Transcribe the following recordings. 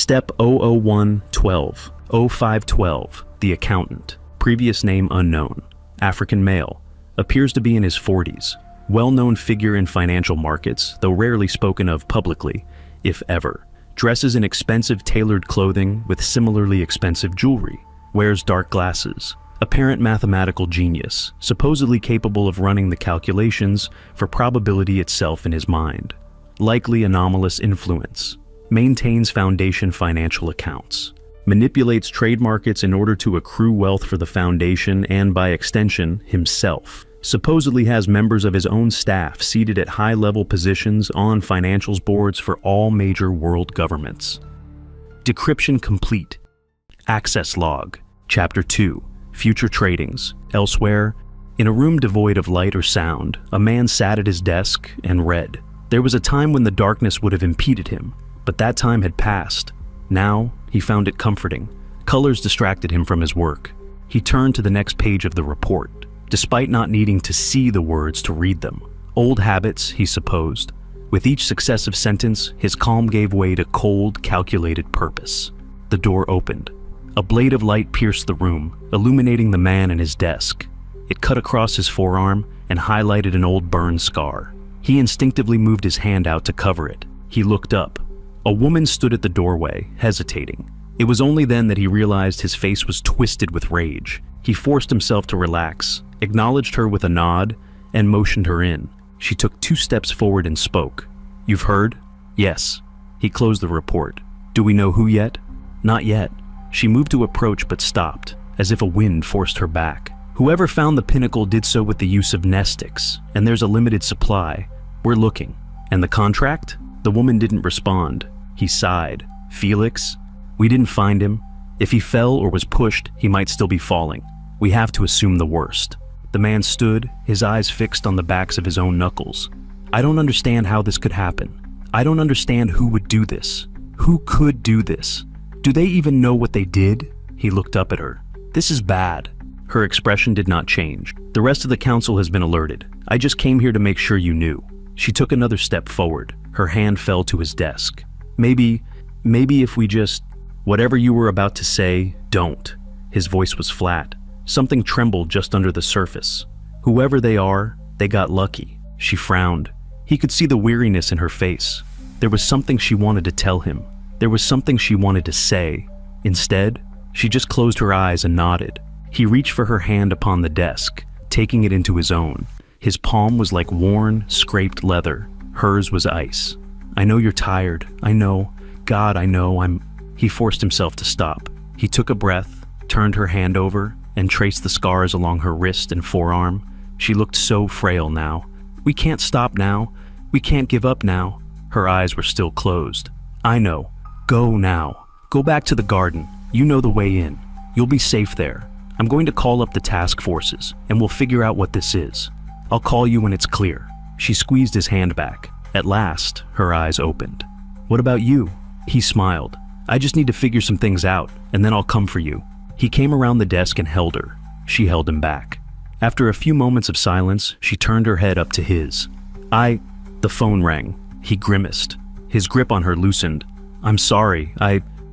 Step 00112, 0512, the accountant, previous name unknown, African male, appears to be in his 40s, well-known figure in financial markets, though rarely spoken of publicly, if ever. Dresses in expensive tailored clothing with similarly expensive jewelry, wears dark glasses, apparent mathematical genius, supposedly capable of running the calculations for probability itself in his mind. Likely anomalous influence, maintains foundation financial accounts, manipulates trade markets in order to accrue wealth for the foundation and, by extension, himself. Supposedly has members of his own staff seated at high-level positions on financials boards for all major world governments. Decryption complete. Access log. Chapter 2. Future tradings. Elsewhere, in a room devoid of light or sound, a man sat at his desk and read. There was a time when the darkness would have impeded him, but that time had passed. Now, he found it comforting. Colors distracted him from his work. He turned to the next page of the report, despite not needing to see the words to read them. Old habits, he supposed. With each successive sentence, his calm gave way to cold, calculated purpose. The door opened. A blade of light pierced the room, illuminating the man and his desk. It cut across his forearm and highlighted an old burn scar. He instinctively moved his hand out to cover it. He looked up. A woman stood at the doorway, hesitating. It was only then that he realized his face was twisted with rage. He forced himself to relax, acknowledged her with a nod, and motioned her in. She took 2 steps forward and spoke. "You've heard?" "Yes." He closed the report. "Do we know who yet?" "Not yet." She moved to approach but stopped, as if a wind forced her back. "Whoever found the pinnacle did so with the use of nestics, and there's a limited supply. We're looking." "And the contract?" The woman didn't respond. He sighed. "Felix? We didn't find him. If he fell or was pushed, he might still be falling. We have to assume the worst." The man stood, his eyes fixed on the backs of his own knuckles. "I don't understand how this could happen. I don't understand who would do this. Who could do this? Do they even know what they did?" He looked up at her. "This is bad." Her expression did not change. "The rest of the council has been alerted. I just came here to make sure you knew." She took another step forward. Her hand fell to his desk. Maybe if we just... Whatever you were about to say, don't." His voice was flat. Something trembled just under the surface. "Whoever they are, they got lucky." She frowned. He could see the weariness in her face. There was something she wanted to tell him. There was something she wanted to say. Instead, she just closed her eyes and nodded. He reached for her hand upon the desk, taking it into his own. His palm was like worn, scraped leather. Hers was ice. "I know you're tired. I know. God, I know. He forced himself to stop. He took a breath, turned her hand over, and traced the scars along her wrist and forearm. She looked so frail now. "We can't stop now. We can't give up now." Her eyes were still closed. "I know. Go now. Go back to the garden. You know the way in. You'll be safe there. I'm going to call up the task forces, and we'll figure out what this is. I'll call you when it's clear." She squeezed his hand back. At last, her eyes opened. "What about you?" He smiled. "I just need to figure some things out, and then I'll come for you." He came around the desk and held her. She held him back. After a few moments of silence, she turned her head up to his. The phone rang. He grimaced. His grip on her loosened. "I'm sorry,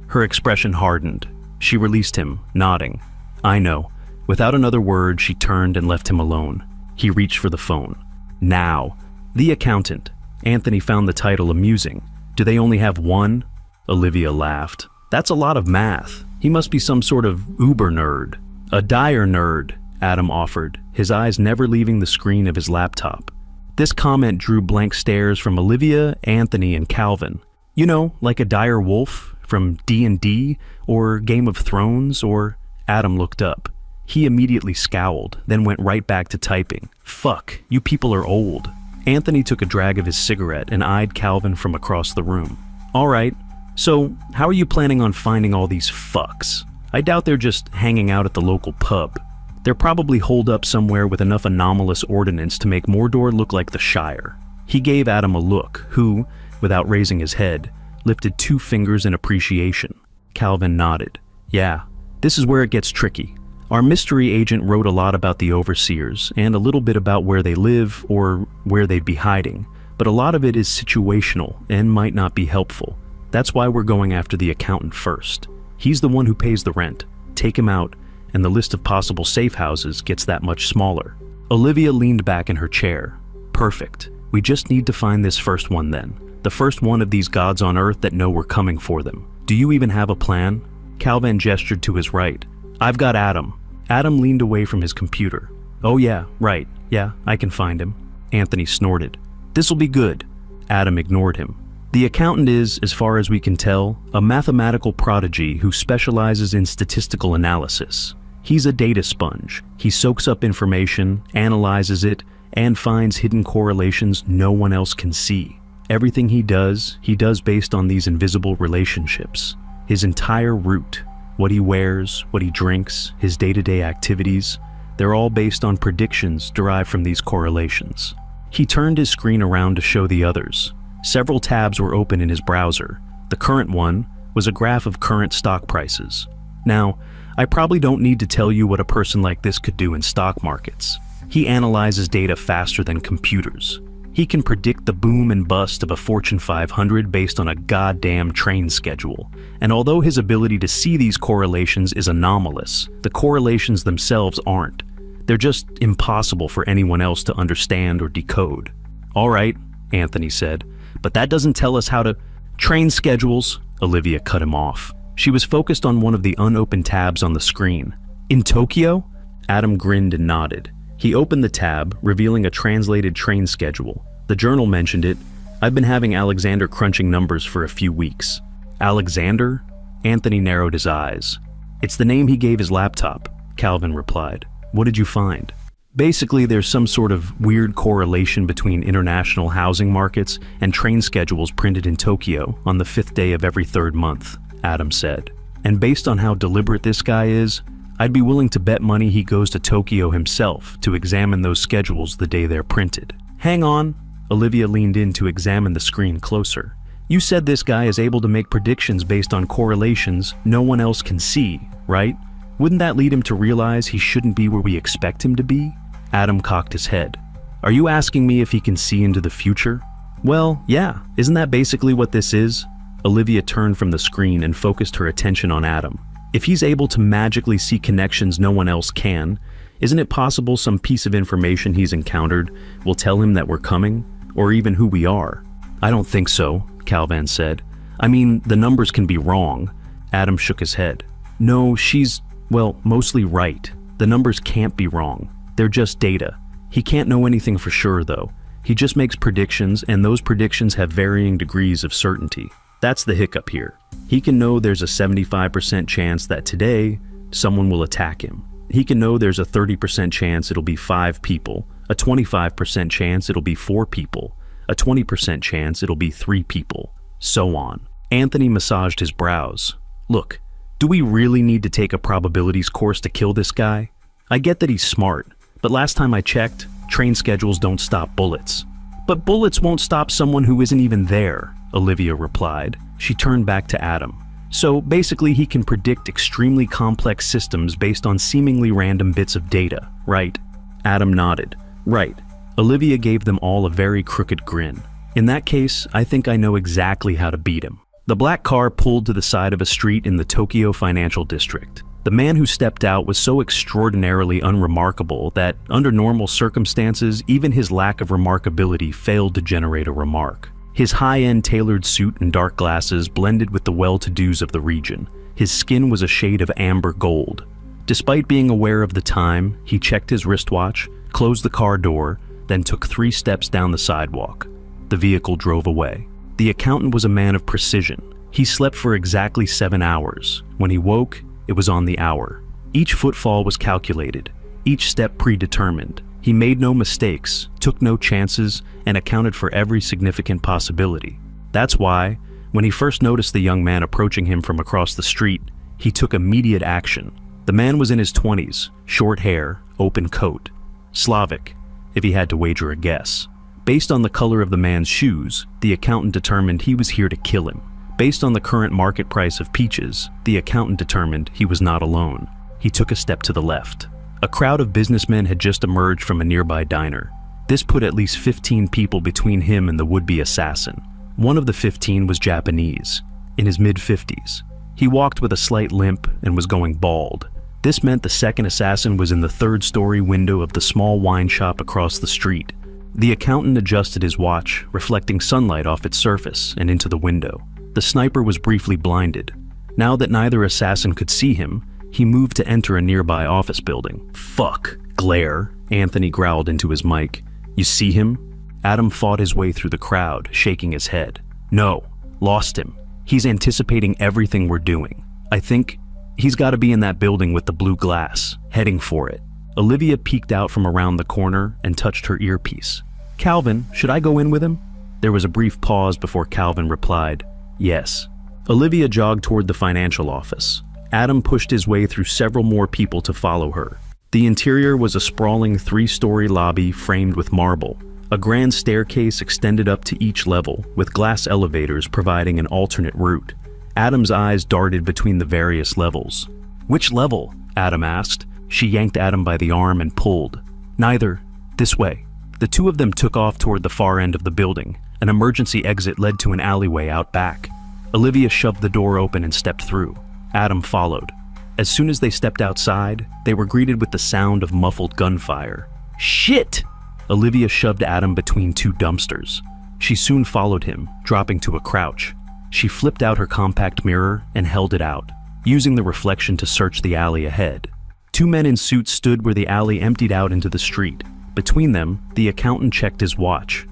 Her expression hardened. She released him, nodding. "I know." Without another word, she turned and left him alone. He reached for the phone. "Now." "The accountant." Anthony found the title amusing. "Do they only have one?" Olivia laughed. "That's a lot of math. He must be some sort of uber nerd." "A dire nerd," Adam offered, his eyes never leaving the screen of his laptop. This comment drew blank stares from Olivia, Anthony, and Calvin. "You know, like a dire wolf from D&D or Game of Thrones or..." Adam looked up. He immediately scowled, then went right back to typing. "Fuck, you people are old." Anthony took a drag of his cigarette and eyed Calvin from across the room. "All right, so how are you planning on finding all these fucks? I doubt they're just hanging out at the local pub. They're probably holed up somewhere with enough anomalous ordnance to make Mordor look like the Shire." He gave Adam a look, who, without raising his head, lifted 2 fingers in appreciation. Calvin nodded. "Yeah, this is where it gets tricky. Our mystery agent wrote a lot about the overseers, and a little bit about where they live or where they'd be hiding, but a lot of it is situational and might not be helpful. That's why we're going after the accountant first. He's the one who pays the rent. Take him out, and the list of possible safe houses gets that much smaller. Olivia leaned back in her chair. Perfect. We just need to find this first one then. The first one of these gods on Earth that know we're coming for them. Do you even have a plan? Calvin gestured to his right. I've got Adam. Adam leaned away from his computer. Oh yeah, right. Yeah, I can find him. Anthony snorted. This'll be good. Adam ignored him. The accountant is, as far as we can tell, a mathematical prodigy who specializes in statistical analysis. He's a data sponge. He soaks up information, analyzes it, and finds hidden correlations no one else can see. Everything he does based on these invisible relationships. His entire route, what he wears, what he drinks, his day-to-day activities, they're all based on predictions derived from these correlations. He turned his screen around to show the others. Several tabs were open in his browser. The current one was a graph of current stock prices. Now, I probably don't need to tell you what a person like this could do in stock markets. He analyzes data faster than computers. He can predict the boom and bust of a Fortune 500 based on a goddamn train schedule. And although his ability to see these correlations is anomalous, the correlations themselves aren't. They're just impossible for anyone else to understand or decode. All right, Anthony said, but that doesn't tell us how to... Train schedules, Olivia cut him off. She was focused on one of the unopened tabs on the screen. In Tokyo? Adam grinned and nodded. He opened the tab, revealing a translated train schedule. The journal mentioned it. I've been having Alexander crunching numbers for a few weeks. Alexander? Anthony narrowed his eyes. It's the name he gave his laptop, Calvin replied. What did you find? Basically, there's some sort of weird correlation between international housing markets and train schedules printed in Tokyo on the 5th day of every 3rd month, Adam said. And based on how deliberate this guy is, I'd be willing to bet money he goes to Tokyo himself to examine those schedules the day they're printed. Hang on. Olivia leaned in to examine the screen closer. You said this guy is able to make predictions based on correlations no one else can see, right? Wouldn't that lead him to realize he shouldn't be where we expect him to be? Adam cocked his head. Are you asking me if he can see into the future? Well, yeah, isn't that basically what this is? Olivia turned from the screen and focused her attention on Adam. If he's able to magically see connections no one else can, isn't it possible some piece of information he's encountered will tell him that we're coming, or even who we are? I don't think so, Calvin said. I mean, the numbers can be wrong. Adam shook his head. No, she's, well, mostly right. The numbers can't be wrong. They're just data. He can't know anything for sure, though. He just makes predictions, and those predictions have varying degrees of certainty. That's the hiccup here. He can know there's a 75% chance that today, someone will attack him. He can know there's a 30% chance it'll be 5 people, a 25% chance it'll be 4 people, a 20% chance it'll be 3 people, so on. Anthony massaged his brows. Look, do we really need to take a probabilities course to kill this guy? I get that he's smart, but last time I checked, train schedules don't stop bullets. But bullets won't stop someone who isn't even there, Olivia replied. She turned back to Adam. So basically he can predict extremely complex systems based on seemingly random bits of data, right? Adam nodded. Right. Olivia gave them all a very crooked grin. In that case, I think I know exactly how to beat him. The black car pulled to the side of a street in the Tokyo Financial District. The man who stepped out was so extraordinarily unremarkable that, under normal circumstances, even his lack of remarkability failed to generate a remark. His high-end tailored suit and dark glasses blended with the well-to-dos of the region. His skin was a shade of amber gold. Despite being aware of the time, he checked his wristwatch, closed the car door, then took 3 steps down the sidewalk. The vehicle drove away. The accountant was a man of precision. He slept for exactly 7 hours. When he woke, it was on the hour. Each footfall was calculated, each step predetermined. He made no mistakes, took no chances, and accounted for every significant possibility. That's why, when he first noticed the young man approaching him from across the street, he took immediate action. The man was in his 20s, short hair, open coat. Slavic, if he had to wager a guess. Based on the color of the man's shoes, the accountant determined he was here to kill him. Based on the current market price of peaches, the accountant determined he was not alone. He took a step to the left. A crowd of businessmen had just emerged from a nearby diner. This put at least 15 people between him and the would-be assassin. One of the 15 was Japanese. in his mid-50s. He walked with a slight limp and was going bald. This meant the second assassin was in the third-story window of the small wine shop across the street. The accountant adjusted his watch, reflecting sunlight off its surface and into the window. The sniper was briefly blinded. Now that neither assassin could see him, he moved to enter a nearby office building. "Fuck, glare," Anthony growled into his mic. "You see him?" Adam fought his way through the crowd, shaking his head. "No, lost him. He's anticipating everything we're doing. I think he's got to be in that building with the blue glass, heading for it." Olivia peeked out from around the corner and touched her earpiece. "Calvin, should I go in with him?" There was a brief pause before Calvin replied, "Yes." Olivia jogged toward the financial office. Adam pushed his way through several more people to follow her. The interior was a sprawling 3-story lobby framed with marble. A grand staircase extended up to each level, with glass elevators providing an alternate route. Adam's eyes darted between the various levels. "Which level?" Adam asked. She yanked Adam by the arm and pulled. "Neither. This way." The two of them took off toward the far end of the building. An emergency exit led to an alleyway out back. Olivia shoved the door open and stepped through. Adam followed. As soon as they stepped outside, they were greeted with the sound of muffled gunfire. "Shit!" Olivia shoved Adam between two dumpsters. She soon followed him, dropping to a crouch. She flipped out her compact mirror and held it out, using the reflection to search the alley ahead. Two men in suits stood where the alley emptied out into the street. Between them, the accountant checked his watch.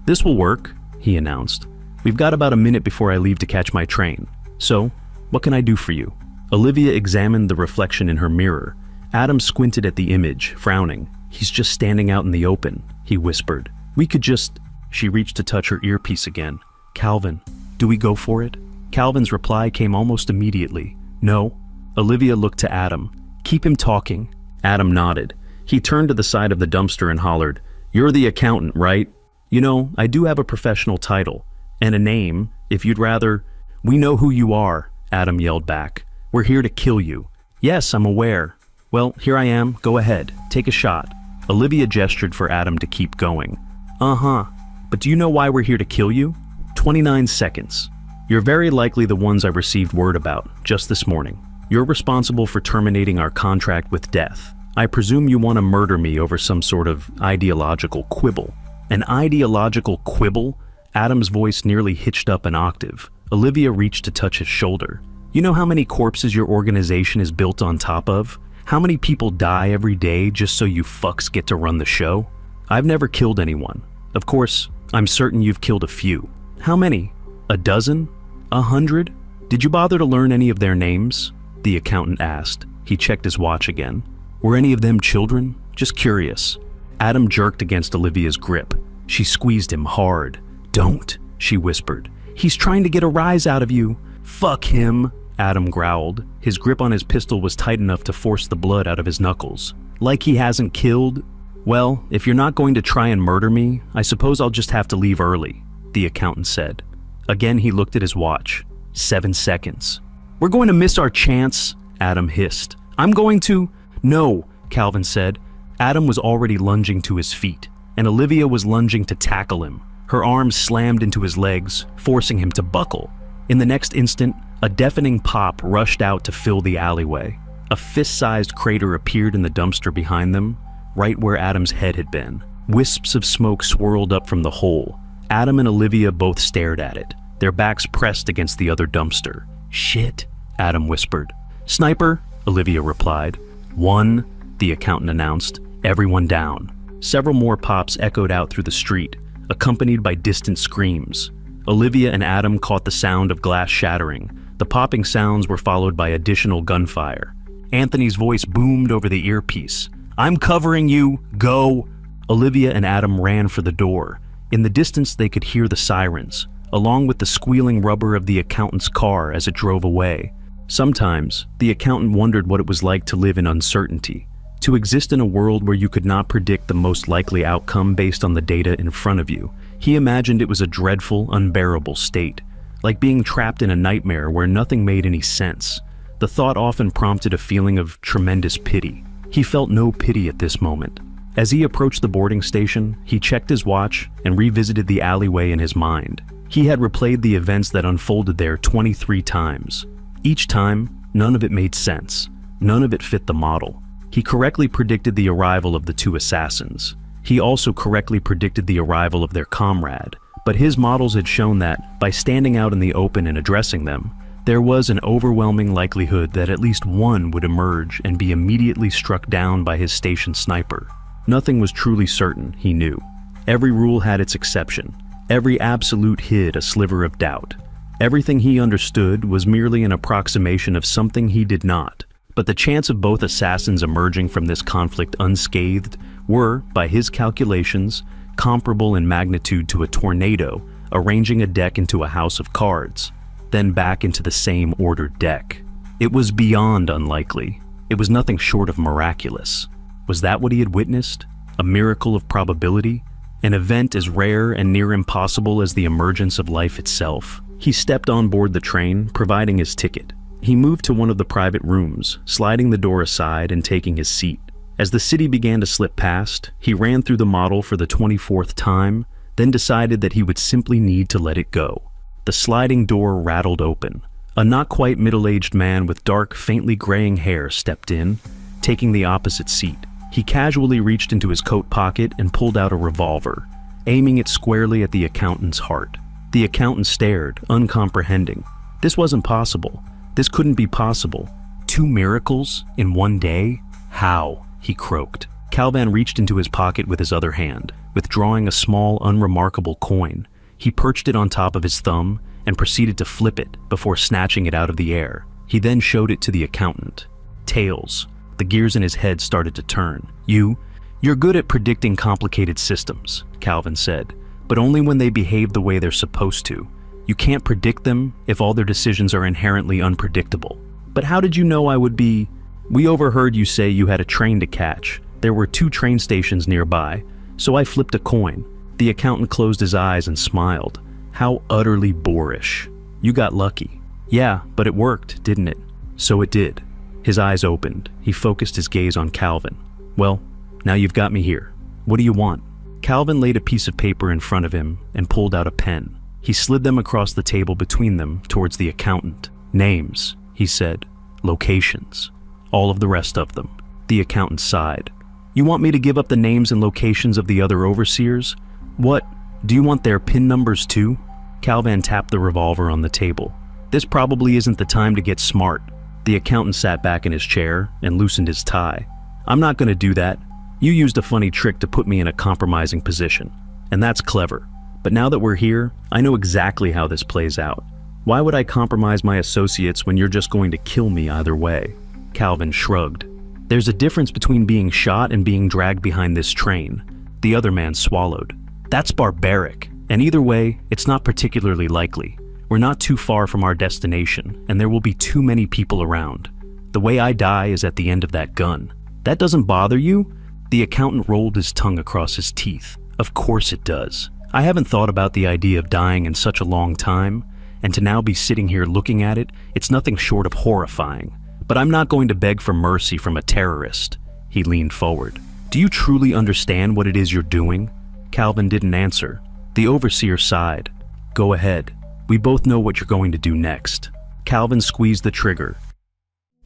This will work," he announced. "We've got about a minute before I leave to catch my train. So, what can I do for you?" Olivia examined the reflection in her mirror. Adam squinted at the image, frowning. "He's just standing out in the open," he whispered. "We could just..." She reached to touch her earpiece again. "Calvin, do we go for it?" Calvin's reply came almost immediately. "No." Olivia looked to Adam. "Keep him talking." Adam nodded. He turned to the side of the dumpster and hollered, "You're the accountant, right?" "You know, I do have a professional title. And a name, if you'd rather..." "We know who you are," Adam yelled back. "We're here to kill you." "Yes, I'm aware." "Well, here I am. Go ahead. Take a shot." Olivia gestured for Adam to keep going. "Uh-huh. But do you know why we're here to kill you?" 29 seconds. "You're very likely the ones I received word about, just this morning. You're responsible for terminating our contract with death. I presume you want to murder me over some sort of ideological quibble." "An ideological quibble?" Adam's voice nearly hitched up an octave. Olivia reached to touch his shoulder. "You know how many corpses your organization is built on top of? How many people die every day just so you fucks get to run the show? I've never killed anyone. Of course, I'm certain you've killed a few. How many? A dozen? 100? Did you bother to learn any of their names?" the accountant asked. He checked his watch again. "Were any of them children? Just curious." Adam jerked against Olivia's grip. She squeezed him hard. "Don't," she whispered. "He's trying to get a rise out of you." "Fuck him," Adam growled. His grip on his pistol was tight enough to force the blood out of his knuckles. "Like he hasn't killed?" "Well, if you're not going to try and murder me, I suppose I'll just have to leave early," the accountant said. Again, he looked at his watch. 7 seconds. "We're going to miss our chance," Adam hissed. "I'm going to..." "No," Calvin said. Adam was already lunging to his feet, and Olivia was lunging to tackle him. Her arms slammed into his legs, forcing him to buckle. In the next instant, a deafening pop rushed out to fill the alleyway. A fist-sized crater appeared in the dumpster behind them, right where Adam's head had been. Wisps of smoke swirled up from the hole. Adam and Olivia both stared at it, their backs pressed against the other dumpster. "Shit," Adam whispered. "Sniper," Olivia replied. "One," the accountant announced. "Everyone down." Several more pops echoed out through the street, accompanied by distant screams. Olivia and Adam caught the sound of glass shattering. The popping sounds were followed by additional gunfire. Anthony's voice boomed over the earpiece. "I'm covering you. Go!" Olivia and Adam ran for the door. In the distance, they could hear the sirens, along with the squealing rubber of the accountant's car as it drove away. Sometimes, the accountant wondered what it was like to live in uncertainty, to exist in a world where you could not predict the most likely outcome based on the data in front of you. He imagined it was a dreadful, unbearable state, like being trapped in a nightmare where nothing made any sense. The thought often prompted a feeling of tremendous pity. He felt no pity at this moment. As he approached the boarding station, he checked his watch and revisited the alleyway in his mind. He had replayed the events that unfolded there 23 times. Each time, none of it made sense. None of it fit the model. He correctly predicted the arrival of the two assassins. He also correctly predicted the arrival of their comrade. But his models had shown that, by standing out in the open and addressing them, there was an overwhelming likelihood that at least one would emerge and be immediately struck down by his station sniper. Nothing was truly certain, he knew. Every rule had its exception. Every absolute hid a sliver of doubt. Everything he understood was merely an approximation of something he did not. But the chance of both assassins emerging from this conflict unscathed were, by his calculations, comparable in magnitude to a tornado arranging a deck into a house of cards, then back into the same ordered deck. It was beyond unlikely. It was nothing short of miraculous. Was that what he had witnessed? A miracle of probability? An event as rare and near impossible as the emergence of life itself? He stepped on board the train, providing his ticket. He moved to one of the private rooms, sliding the door aside and taking his seat. As the city began to slip past, he ran through the model for the 24th time, then decided that he would simply need to let it go. The sliding door rattled open. A not quite middle-aged man with dark, faintly graying hair stepped in, taking the opposite seat. He casually reached into his coat pocket and pulled out a revolver, aiming it squarely at the accountant's heart. The accountant stared, uncomprehending. This wasn't possible. This couldn't be possible. 2 miracles in one day? How? He croaked. Calvan reached into his pocket with his other hand, withdrawing a small, unremarkable coin. He perched it on top of his thumb and proceeded to flip it before snatching it out of the air. He then showed it to the accountant. Tails. The gears in his head started to turn. You're good at predicting complicated systems, Calvin said, but only when they behave the way they're supposed to. You can't predict them if all their decisions are inherently unpredictable. But how did you know I would be? We overheard you say you had a train to catch. There were 2 train stations nearby, so I flipped a coin. The accountant closed his eyes and smiled. How utterly boorish. You got lucky. Yeah, but it worked, didn't it? So it did. His eyes opened. He focused his gaze on Calvin. Well, now you've got me here. What do you want? Calvin laid a piece of paper in front of him and pulled out a pen. He slid them across the table between them towards the accountant. Names, he said. Locations. All of the rest of them. The accountant sighed. You want me to give up the names and locations of the other overseers? What? Do you want their PIN numbers too? Calvan tapped the revolver on the table. This probably isn't the time to get smart. The accountant sat back in his chair and loosened his tie. I'm not going to do that. You used a funny trick to put me in a compromising position. And that's clever. But now that we're here, I know exactly how this plays out. Why would I compromise my associates when you're just going to kill me either way? Calvin shrugged. There's a difference between being shot and being dragged behind this train. The other man swallowed. That's barbaric. And either way, it's not particularly likely. We're not too far from our destination, and there will be too many people around. The way I die is at the end of that gun. That doesn't bother you? The accountant rolled his tongue across his teeth. Of course it does. I haven't thought about the idea of dying in such a long time, and to now be sitting here looking at it, it's nothing short of horrifying. But I'm not going to beg for mercy from a terrorist. He leaned forward. Do you truly understand what it is you're doing? Calvin didn't answer. The overseer sighed. Go ahead. We both know what you're going to do next. Calvin squeezed the trigger.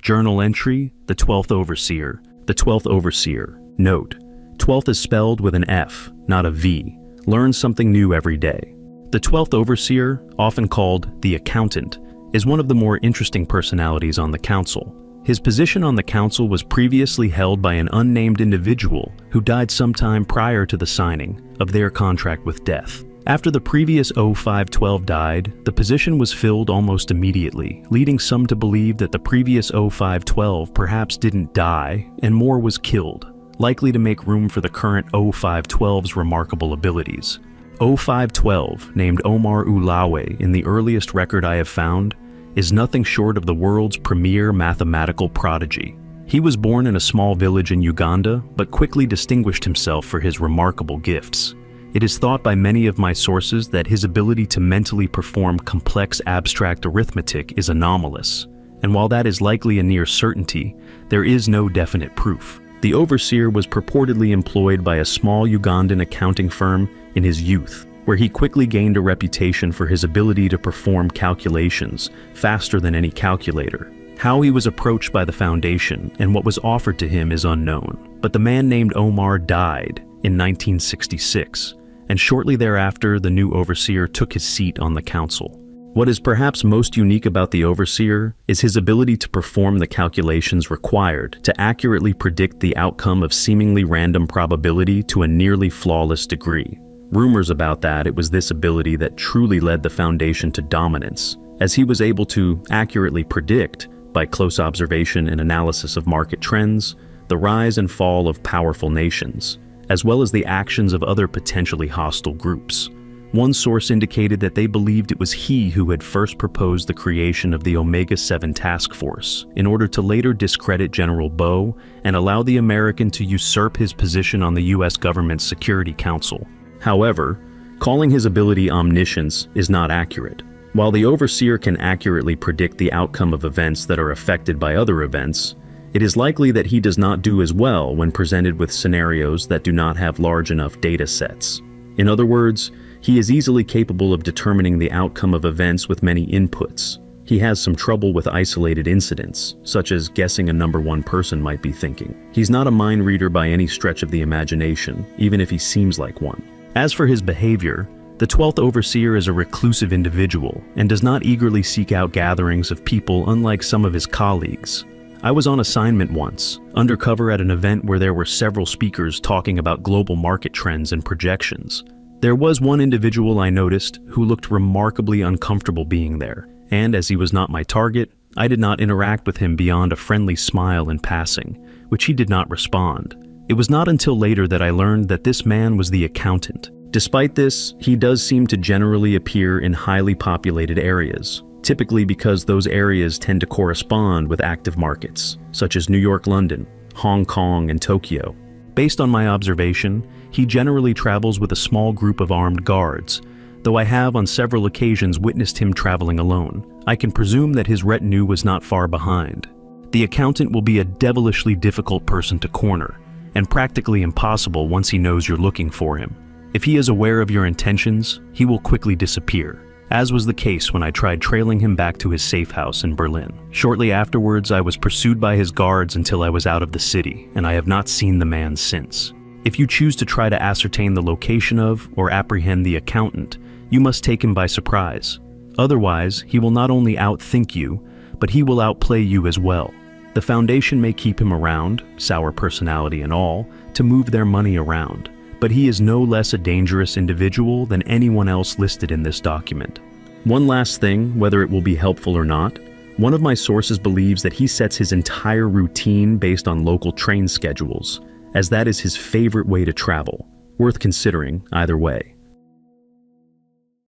Journal entry, the 12th overseer. The 12th overseer. Note, 12th is spelled with an F, not a V. Learn something new every day. The 12th overseer, often called the accountant, is one of the more interesting personalities on the council. His position on the council was previously held by an unnamed individual who died sometime prior to the signing of their contract with death. After the previous 0512 died, the position was filled almost immediately, leading some to believe that the previous 0512 perhaps didn't die and more was killed, likely to make room for the current 0512's remarkable abilities. 0512, named Omar Ulawe in the earliest record I have found, is nothing short of the world's premier mathematical prodigy. He was born in a small village in Uganda, but quickly distinguished himself for his remarkable gifts. It is thought by many of my sources that his ability to mentally perform complex abstract arithmetic is anomalous, and while that is likely a near certainty, there is no definite proof. The overseer was purportedly employed by a small Ugandan accounting firm in his youth. where he quickly gained a reputation for his ability to perform calculations faster than any calculator. How he was approached by the Foundation and what was offered to him is unknown, but the man named Omar died in 1966, and shortly thereafter the new overseer took his seat on the council. What is perhaps most unique about the overseer is his ability to perform the calculations required to accurately predict the outcome of seemingly random probability to a nearly flawless degree. Rumors about that it was this ability that truly led the Foundation to dominance, as he was able to accurately predict, by close observation and analysis of market trends, the rise and fall of powerful nations, as well as the actions of other potentially hostile groups. One source indicated that they believed it was he who had first proposed the creation of the Omega-7 Task Force in order to later discredit General Bo and allow the American to usurp his position on the US government's Security Council. However, calling his ability omniscience is not accurate. While the overseer can accurately predict the outcome of events that are affected by other events, it is likely that he does not do as well when presented with scenarios that do not have large enough data sets. In other words, he is easily capable of determining the outcome of events with many inputs. He has some trouble with isolated incidents, such as guessing a number one person might be thinking. He's not a mind reader by any stretch of the imagination, even if he seems like one. As for his behavior, the 12th Overseer is a reclusive individual and does not eagerly seek out gatherings of people unlike some of his colleagues. I was on assignment once, undercover at an event where there were several speakers talking about global market trends and projections. There was one individual I noticed who looked remarkably uncomfortable being there, and as he was not my target, I did not interact with him beyond a friendly smile in passing, which he did not respond. It was not until later that I learned that this man was the accountant. Despite this, he does seem to generally appear in highly populated areas, typically because those areas tend to correspond with active markets, such as New York, London, Hong Kong, and Tokyo. Based on my observation, he generally travels with a small group of armed guards, though I have on several occasions witnessed him traveling alone. I can presume that his retinue was not far behind. The accountant will be a devilishly difficult person to corner, and practically impossible once he knows you're looking for him. If he is aware of your intentions, he will quickly disappear, as was the case when I tried trailing him back to his safe house in Berlin. Shortly afterwards, I was pursued by his guards until I was out of the city, and I have not seen the man since. If you choose to try to ascertain the location of or apprehend the accountant, you must take him by surprise. Otherwise, he will not only outthink you, but he will outplay you as well. The Foundation may keep him around, sour personality and all, to move their money around, but he is no less a dangerous individual than anyone else listed in this document. One last thing, whether it will be helpful or not, one of my sources believes that he sets his entire routine based on local train schedules, as that is his favorite way to travel. Worth considering either way.